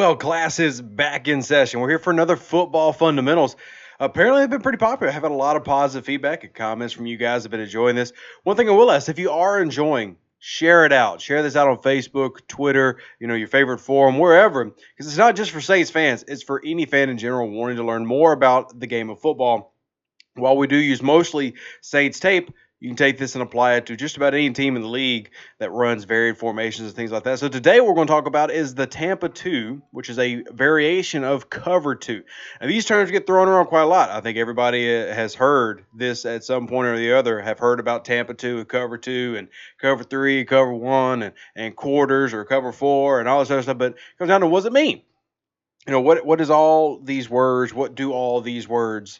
Well, class is back in session. We're here for another football fundamentals. Apparently, they've been pretty popular. I've had a lot of positive feedback and comments from you guys. Have been enjoying this. One thing I will ask: if you are enjoying, share it out. Share this out on Facebook, Twitter, your favorite forum, wherever. Because it's not just for Saints fans; it's for any fan in general wanting to learn more about the game of football. While we do use mostly Saints tape, you can take this and apply it to just about any team in the league that runs varied formations and things like that. So today what we're going to talk about is the Tampa 2, which is a variation of cover 2. And these terms get thrown around quite a lot. I think everybody has heard this at some point or the other, have heard about Tampa 2 and cover 2 and cover 3, cover 1 and quarters or cover 4 and all this other stuff. But it comes down to what does it mean? What is all these words? What do all these words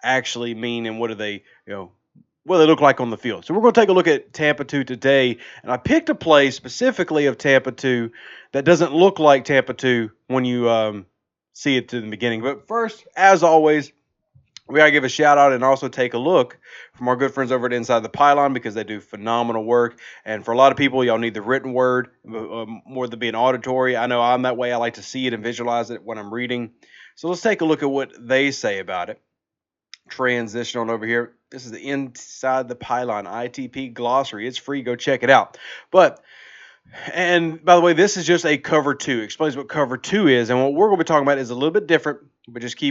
actually mean, and what do they, what do they look like on the field? So we're going to take a look at Tampa 2 today, and I picked a play specifically of Tampa 2 that doesn't look like Tampa 2 when you see it to the beginning. But first, as always, we got to give a shout out and also take a look from our good friends over at Inside the Pylon because they do phenomenal work. And for a lot of people, y'all need the written word more than being auditory. I know I'm that way. I like to see it and visualize it when I'm reading. So let's take a look at what they say about it. Transition on over here. This is the Inside the Pylon ITP glossary. It's free. Go check it out. And by the way, this is just a cover 2. It explains what cover 2 is. And what we're going to be talking about is a little bit different, but just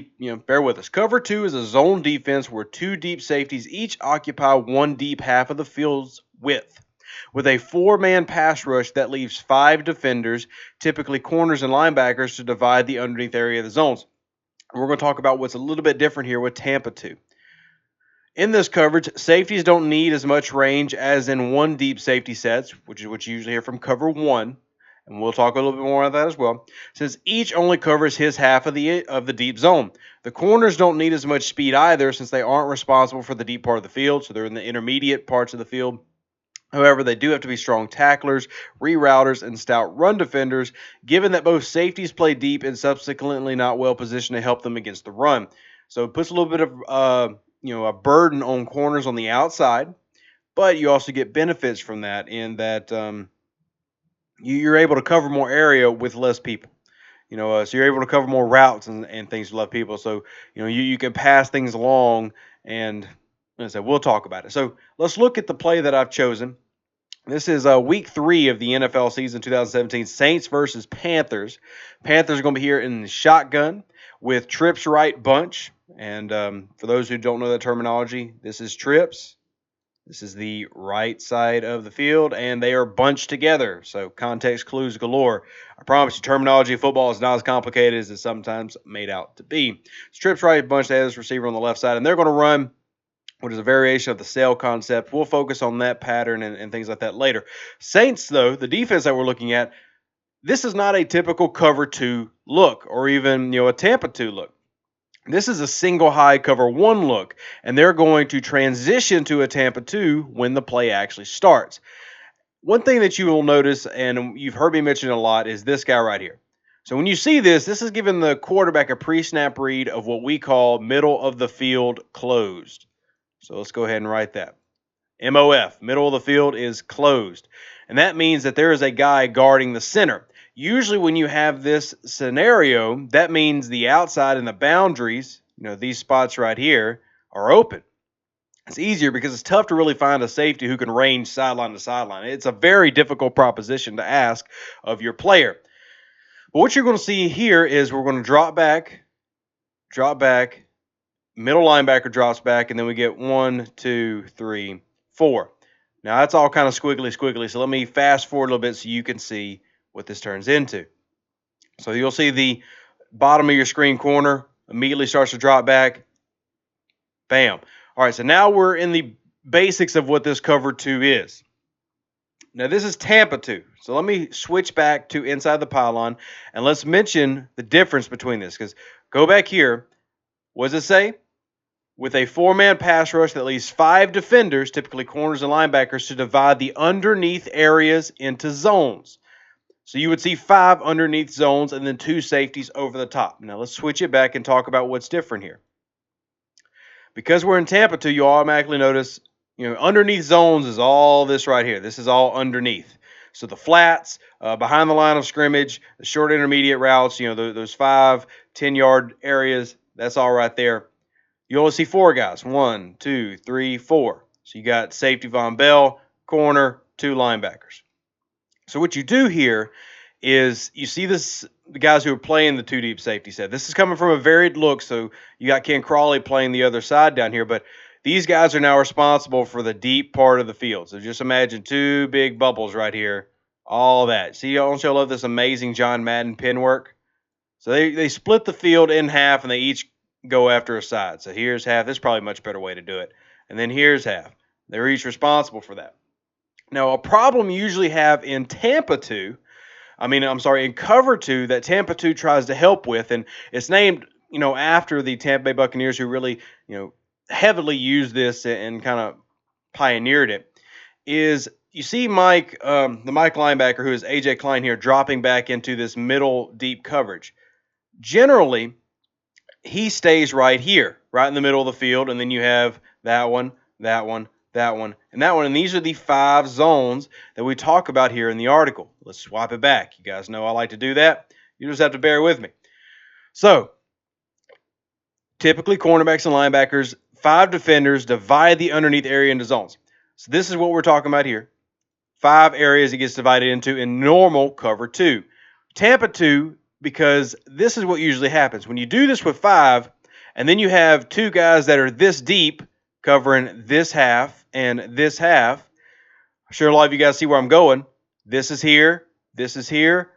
bear with us. Cover 2 is a zone defense where 2 deep safeties each occupy 1 deep half of the field's width, with a 4-man pass rush that leaves 5 defenders, typically corners and linebackers, to divide the underneath area of the zones. We're going to talk about what's a little bit different here with Tampa 2. In this coverage, safeties don't need as much range as in 1 deep safety sets, which is what you usually hear from cover 1, and we'll talk a little bit more about that as well, since each only covers his half of the deep zone. The corners don't need as much speed either, since they aren't responsible for the deep part of the field, so they're in the intermediate parts of the field. However, they do have to be strong tacklers, rerouters, and stout run defenders, given that both safeties play deep and subsequently not well positioned to help them against the run. So it puts a little bit of a burden on corners on the outside, but you also get benefits from that in that you're able to cover more area with less people. So you're able to cover more routes and things with less people. So you can pass things along, and like I said, we'll talk about it. So let's look at the play that I've chosen. This is week 3 of the NFL season 2017, Saints versus Panthers. Panthers are going to be here in the shotgun with trips right bunch. And for those who don't know that terminology, this is trips. This is the right side of the field, and they are bunched together. So context clues galore. I promise you, terminology of football is not as complicated as it's sometimes made out to be. It's trips right bunch. They have this receiver on the left side, and they're going to run what is a variation of the sail concept. We'll focus on that pattern and things like that later. Saints, though, the defense that we're looking at, this is not a typical cover 2 look or even a Tampa 2 look. This is a single high cover 1 look, and they're going to transition to a Tampa 2 when the play actually starts. One thing that you will notice, and you've heard me mention a lot, is this guy right here. So when you see this is giving the quarterback a pre-snap read of what we call middle of the field closed. So let's go ahead and write that. MOF, middle of the field, is closed. And that means that there is a guy guarding the center. Usually when you have this scenario, that means the outside and the boundaries, these spots right here, are open. It's easier because it's tough to really find a safety who can range sideline to sideline. It's a very difficult proposition to ask of your player. But what you're going to see here is we're going to drop back, middle linebacker drops back, and then we get 1, 2, 3, 4. Now, that's all kind of squiggly. So let me fast forward a little bit so you can see what this turns into. So you'll see the bottom of your screen corner immediately starts to drop back. Bam. All right, so now we're in the basics of what this cover 2 is. Now, this is Tampa 2. So let me switch back to Inside the Pylon, and let's mention the difference between this. Because go back here. What does it say? With a 4-man pass rush that leaves 5 defenders, typically corners and linebackers, to divide the underneath areas into zones. So you would see 5 underneath zones and then 2 safeties over the top. Now let's switch it back and talk about what's different here. Because we're in Tampa 2, you automatically notice, underneath zones is all this right here. This is all underneath. So the flats, behind the line of scrimmage, the short intermediate routes, those 5, 10-yard areas, that's all right there. You only see 4 guys. 1, 2, 3, 4. So you got safety Von Bell, corner, 2 linebackers. So what you do here is you see the guys who are playing the 2 deep safety set. This is coming from a varied look. So you got Ken Crawley playing the other side down here, but these guys are now responsible for the deep part of the field. So just imagine 2 big bubbles right here. All that. See, don't you love this amazing John Madden pin work? So they split the field in half, and they each go after a side. So here's half. This is probably a much better way to do it. And then here's half. They're each responsible for that. Now, a problem you usually have in in cover 2 that Tampa 2 tries to help with, and it's named, after the Tampa Bay Buccaneers who really, heavily used this and kind of pioneered it, is you see Mike, the Mike linebacker, who is A.J. Klein here, dropping back into this middle deep coverage. Generally, he stays right here, right in the middle of the field, and then you have that one, that one, that one, and that one. And these are the 5 zones that we talk about here in the article. Let's swap it back. You guys know I like to do that. You just have to bear with me. So, typically cornerbacks and linebackers, 5 defenders divide the underneath area into zones. So this is what we're talking about here. 5 areas it gets divided into in normal cover 2. Tampa 2, because this is what usually happens. When you do this with 5, and then you have 2 guys that are this deep covering this half and this half. I'm sure a lot of you guys see where I'm going. This is here. This is here.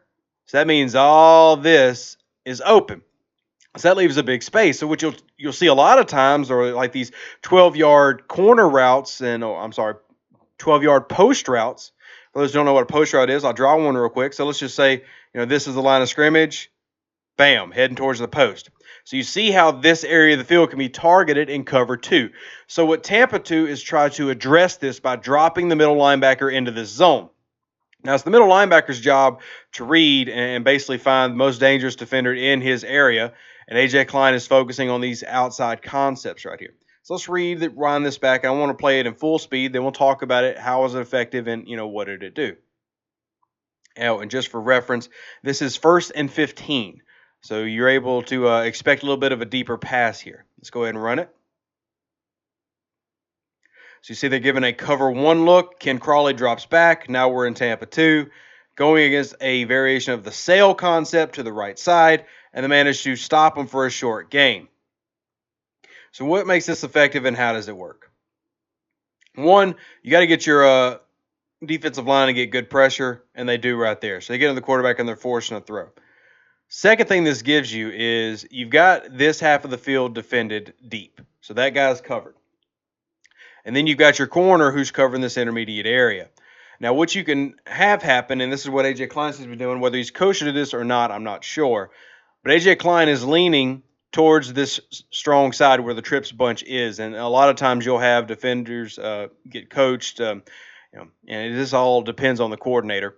So that means all this is open. So that leaves a big space. So what you'll see a lot of times are like these 12-yard corner routes and 12-yard post routes. For those who don't know what a post route is, I'll draw one real quick. So let's just say, this is the line of scrimmage. Bam, heading towards the post. So you see how this area of the field can be targeted in cover 2. So what Tampa 2 is trying to address this by dropping the middle linebacker into this zone. Now, it's the middle linebacker's job to read and basically find the most dangerous defender in his area. And A.J. Klein is focusing on these outside concepts right here. So let's rewind this back. I want to play it in full speed. Then we'll talk about it. How was it effective and, what did it do? Oh, and just for reference, this is 1st and 15. So you're able to expect a little bit of a deeper pass here. Let's go ahead and run it. So you see they're giving a cover 1 look. Ken Crawley drops back. Now we're in Tampa 2, going against a variation of the sail concept to the right side, and they managed to stop them for a short gain. So what makes this effective and how does it work? 1, you got to get your defensive line to get good pressure, and they do right there. So they get on the quarterback and they're forcing a throw. Second thing this gives you is you've got this half of the field defended deep. So that guy's covered. And then you've got your corner who's covering this intermediate area. Now, what you can have happen, and this is what A.J. Klein has been doing, whether he's coaching to this or not, I'm not sure. But A.J. Klein is leaning towards this strong side where the trips bunch is. And a lot of times you'll have defenders get coached, and this all depends on the coordinator.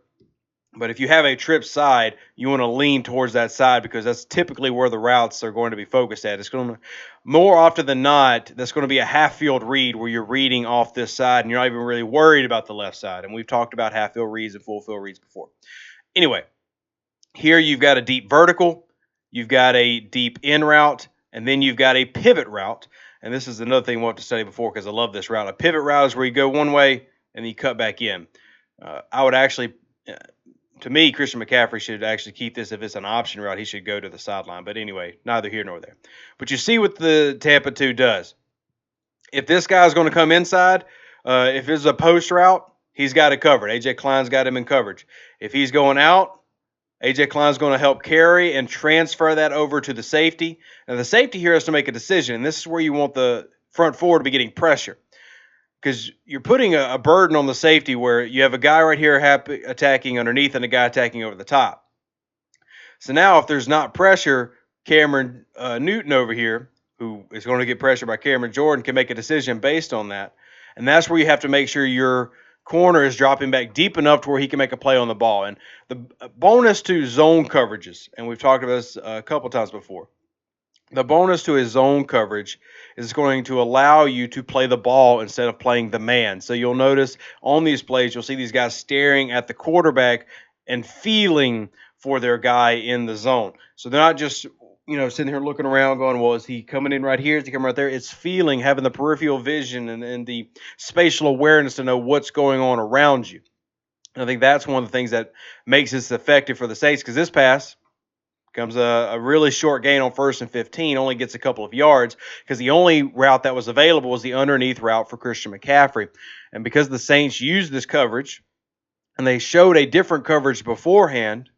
But if you have a trip side, you want to lean towards that side because that's typically where the routes are going to be focused at. It's going to, more often than not, that's going to be a half-field read where you're reading off this side and you're not even really worried about the left side. And we've talked about half-field reads and full-field reads before. Anyway, here you've got a deep vertical, you've got a deep in route, and then you've got a pivot route. And this is another thing we'll have to study before because I love this route. A pivot route is where you go one way and then you cut back in. I would actually... To me, Christian McCaffrey should actually keep this. If it's an option route, he should go to the sideline. But anyway, neither here nor there. But you see what the Tampa 2 does. If this guy's going to come inside, if it's a post route, he's got it covered. A.J. Klein's got him in coverage. If he's going out, A.J. Klein's going to help carry and transfer that over to the safety. Now, the safety here has to make a decision, and this is where you want the front forward to be getting pressure. Because you're putting a burden on the safety where you have a guy right here attacking underneath and a guy attacking over the top. So now if there's not pressure, Cameron Newton over here, who is going to get pressure by Cameron Jordan, can make a decision based on that. And that's where you have to make sure your corner is dropping back deep enough to where he can make a play on the ball. And the bonus to zone coverages, and we've talked about this a couple times before, The bonus to his zone coverage is going to allow you to play the ball instead of playing the man. So you'll notice on these plays, you'll see these guys staring at the quarterback and feeling for their guy in the zone. So they're not just sitting here looking around going, well, is he coming in right here? Is he coming right there? It's feeling, having the peripheral vision and the spatial awareness to know what's going on around you. And I think that's one of the things that makes this effective for the Saints, because this pass comes a really short gain on 1st and 15, only gets a couple of yards because the only route that was available was the underneath route for Christian McCaffrey. And because the Saints used this coverage and they showed a different coverage beforehand,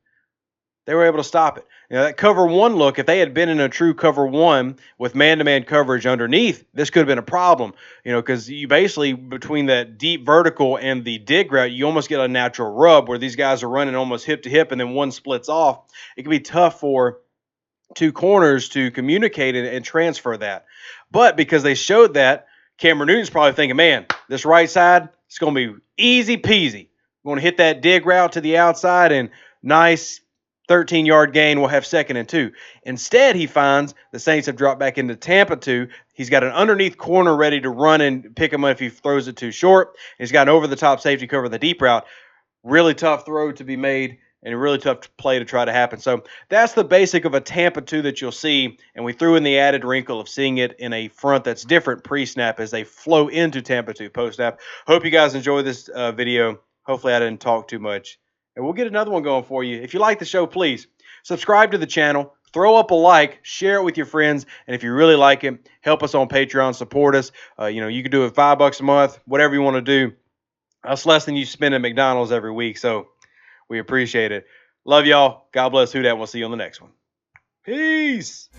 they were able to stop it. That cover one look, if they had been in a true cover one with man-to-man coverage underneath, this could have been a problem, because you basically, between that deep vertical and the dig route, you almost get a natural rub where these guys are running almost hip to hip and then one splits off. It can be tough for two corners to communicate and transfer that. But because they showed that, Cameron Newton's probably thinking, man, this right side, it's going to be easy peasy. We're going to hit that dig route to the outside and nice 13-yard gain. We'll have 2nd and 2. Instead, he finds the Saints have dropped back into Tampa 2. He's got an underneath corner ready to run and pick him up if he throws it too short. He's got an over-the-top safety cover the deep route. Really tough throw to be made and a really tough play to try to happen. So that's the basic of a Tampa 2 that you'll see, and we threw in the added wrinkle of seeing it in a front that's different pre-snap as they flow into Tampa 2 post-snap. Hope you guys enjoy this video. Hopefully I didn't talk too much. And we'll get another one going for you. If you like the show, please subscribe to the channel, throw up a like, share it with your friends, and if you really like it, help us on Patreon, support us. You can do it $5 a month, whatever you want to do. That's less than you spend at McDonald's every week, so we appreciate it. Love y'all. God bless. Who dat? We'll see you on the next one. Peace.